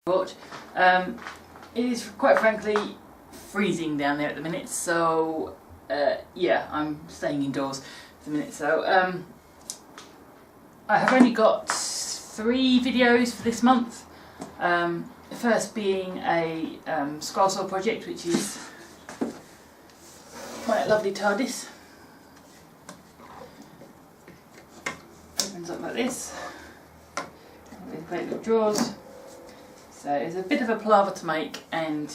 Watch. It is quite frankly freezing down there at the minute, so yeah, I'm staying indoors at the minute. So I have only got 3 videos for this month. The first being a scroll saw project, which is my lovely TARDIS. Opens up like this, with great little drawers. So it's a bit of a palaver to make and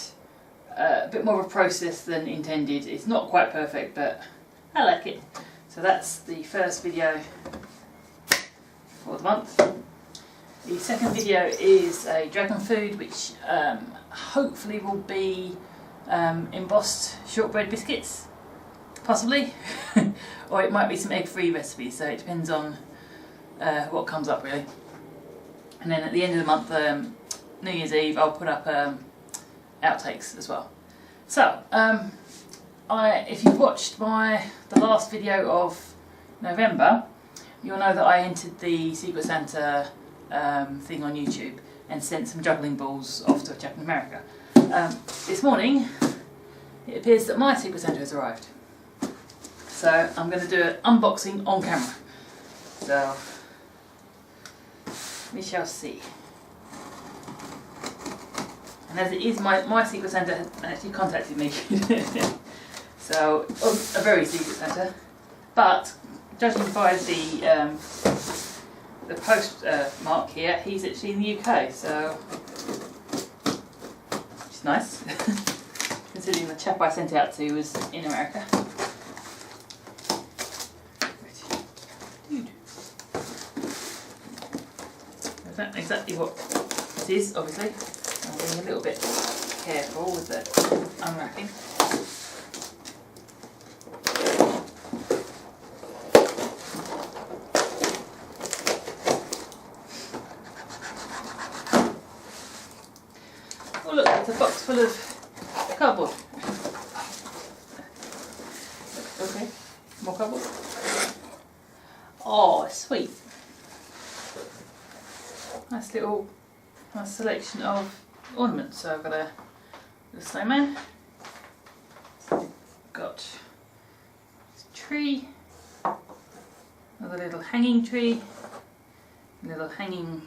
a bit more of a process than intended. It's not quite perfect, but I like it. So that's the first video for the month. The second video is a dragon food, which hopefully will be embossed shortbread biscuits, possibly, or it might be some egg-free recipes. So it depends on what comes up really. And then at the end of the month, New Year's Eve, I'll put up outtakes as well. So, if you've watched the last video of November, you'll know that I entered the Secret Santa thing on YouTube and sent some juggling balls off to a chap in America. This morning, it appears that my Secret Santa has arrived. So I'm going to do an unboxing on camera. So, we shall see. And as it is, my Secret Santa actually contacted me. So, a very Secret Santa. But, judging by the post mark here, he's actually in the UK, so which is nice. Considering the chap I sent it out to was in America. That's exactly what it is, obviously. I'm being a little bit careful with the unwrapping. Oh look, it's a box full of cardboard. Okay, more cardboard. Oh, sweet. Nice selection of ornaments. So I've got a little snowman, got a tree, another little hanging tree, a little hanging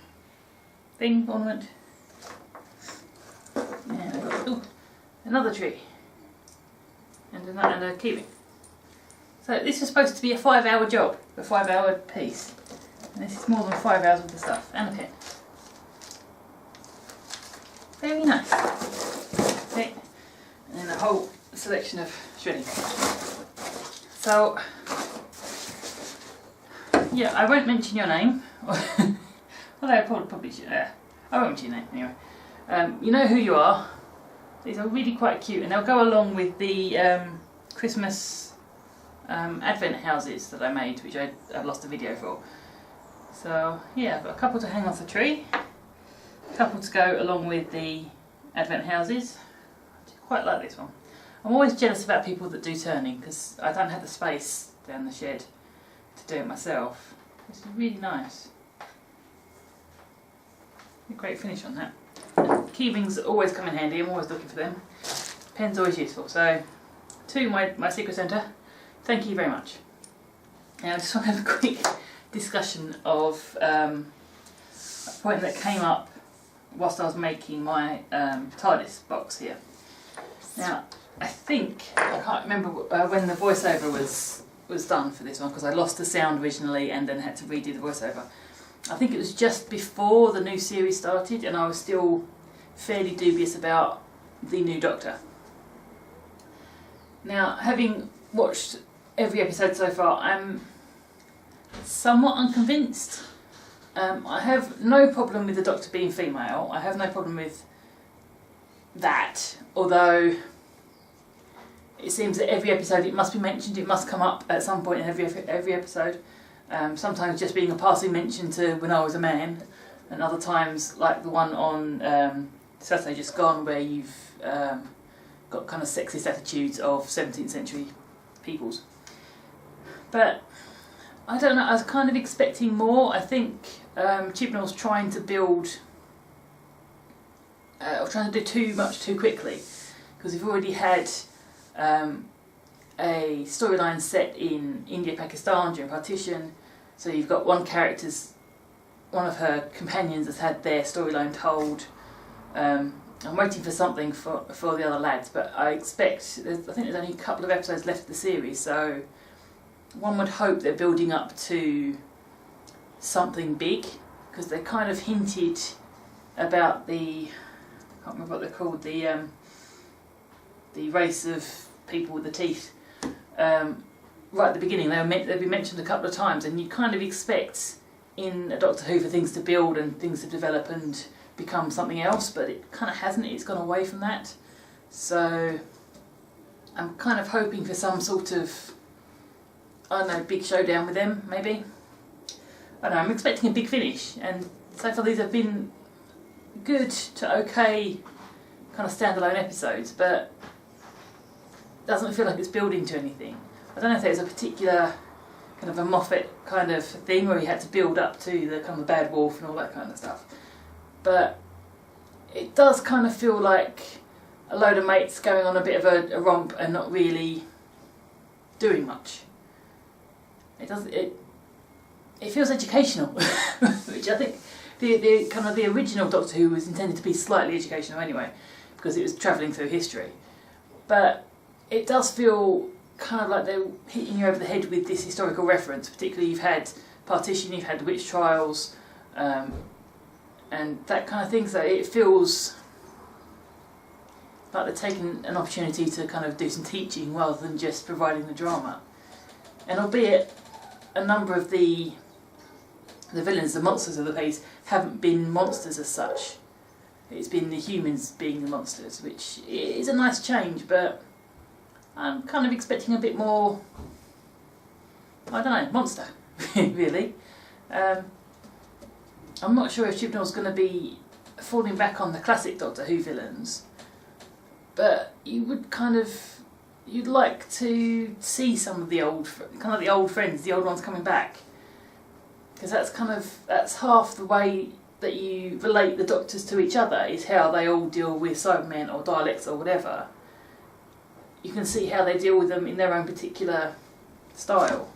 thing ornament, and I've got another tree and a keyring. So this was supposed to be a 5-hour job, a 5-hour piece, and this is more than 5 hours worth of stuff, and a pen. Very nice. Okay, and then a whole selection of shredding. So, yeah, I won't mention your name. Although I probably should. I won't mention your name anyway. You know who you are. These are really quite cute, and they'll go along with the Christmas advent houses that I made, which I've lost a video for. So yeah, I've got a couple to hang off the tree. Couple to go along with the advent houses. I quite like this one. I'm always jealous about people that do turning because I don't have the space down the shed to do it myself. This is really nice. A great finish on that. Key rings always come in handy, I'm always looking for them. Pen's always useful. So, to my Secret Santa, thank you very much. Now I just want to have a quick discussion of a point that came up whilst I was making my TARDIS box here. Now, I can't remember when the voiceover was done for this one because I lost the sound originally and then had to redo the voiceover. I think it was just before the new series started and I was still fairly dubious about the new Doctor. Now, having watched every episode so far, I'm somewhat unconvinced. I have no problem with the Doctor being female. I have no problem with that, although it seems that every episode it must be mentioned, it must come up at some point in every episode. Sometimes just being a passing mention to when I was a man, and other times like the one on Saturday Just Gone where you've got kind of sexist attitudes of 17th century peoples. But I don't know, I was kind of expecting more. I think Chibnall's trying to build or trying to do too much too quickly, because we've already had a storyline set in India, Pakistan during partition. So you've got one of her companions has had their storyline told. I'm waiting for something for the other lads, but I think there's only a couple of episodes left of the series, so one would hope they're building up to something big, because they kind of hinted about I can't remember what they're called, the race of people with the teeth. Right at the beginning, they've been mentioned a couple of times, and you kind of expect in a Doctor Who for things to build and things to develop and become something else, but it kind of hasn't. It's gone away from that. So I'm kind of hoping for some sort of, I don't know, big showdown with them, maybe. I don't know, I'm expecting a big finish, and so far these have been good to okay kind of standalone episodes, but it doesn't feel like it's building to anything. I don't know if there's a particular kind of a Moffat kind of thing where he had to build up to the kind of bad wolf and all that kind of stuff, but it does kind of feel like a load of mates going on a bit of a romp and not really doing much. It feels educational, which I think the kind of the original Doctor Who was intended to be slightly educational anyway, because it was travelling through history. But it does feel kind of like they're hitting you over the head with this historical reference. Particularly, you've had partition, you've had witch trials, and that kind of thing. So it feels like they're taking an opportunity to kind of do some teaching rather than just providing the drama. And albeit a number of the villains, the monsters of the piece, haven't been monsters as such. It's been the humans being the monsters, which is a nice change, but I'm kind of expecting a bit more, I don't know, monster, really. I'm not sure if Chibnall's going to be falling back on the classic Doctor Who villains, but you'd like to see some of the old friends, the old ones coming back, because that's half the way that you relate the Doctors to each other, is how they all deal with Cybermen or Daleks or whatever. You can see how they deal with them in their own particular style.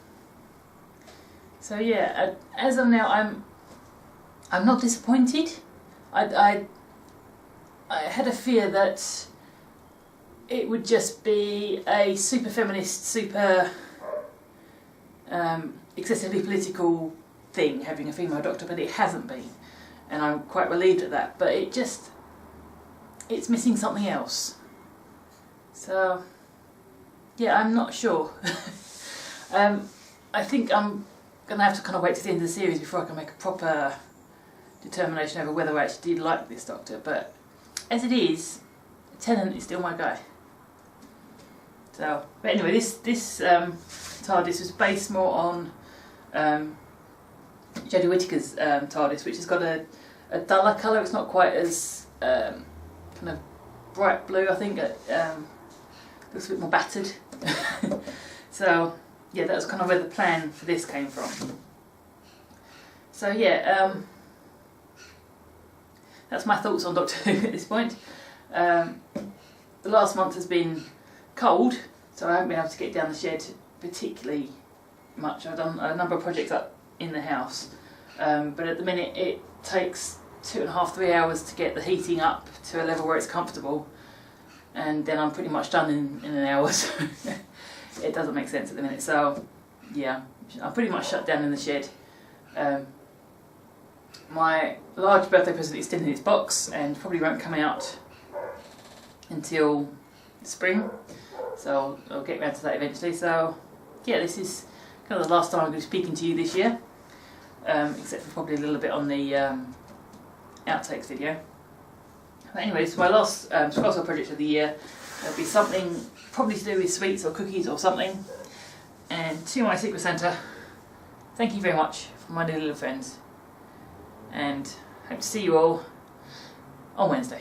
So yeah, as of now, I'm not disappointed. I had a fear that it would just be a super feminist, super excessively political thing, having a female Doctor, but it hasn't been, and I'm quite relieved at that. But it's missing something else. So yeah, I'm not sure. I think I'm going to have to kind of wait to the end of the series before I can make a proper determination over whether I actually did like this Doctor, but as it is, Tennant is still my guy. So, but anyway, this TARDIS was based more on Jodie Whittaker's TARDIS, which has got a duller colour. It's not quite as kind of bright blue, I think. Looks a bit more battered. So yeah, that was kind of where the plan for this came from. So yeah, that's my thoughts on Doctor Who at this point. The last month has been cold, so I haven't been able to get down the shed particularly much. I've done a number of projects up in the house, but at the minute it takes 2.5–3 hours to get the heating up to a level where it's comfortable, and then I'm pretty much done in an hour. So it doesn't make sense at the minute. So yeah, I'm pretty much shut down in the shed. My large birthday present is still in its box and probably won't come out until spring, so I'll get round to that eventually. So yeah, this is kind of the last time I'm going to be speaking to you this year, except for probably a little bit on the outtakes video. But anyway, so my last Scroll project of the year, there'll be something probably to do with sweets or cookies or something. And to my Secret Santa, thank you very much for my little friends, and hope to see you all on Wednesday.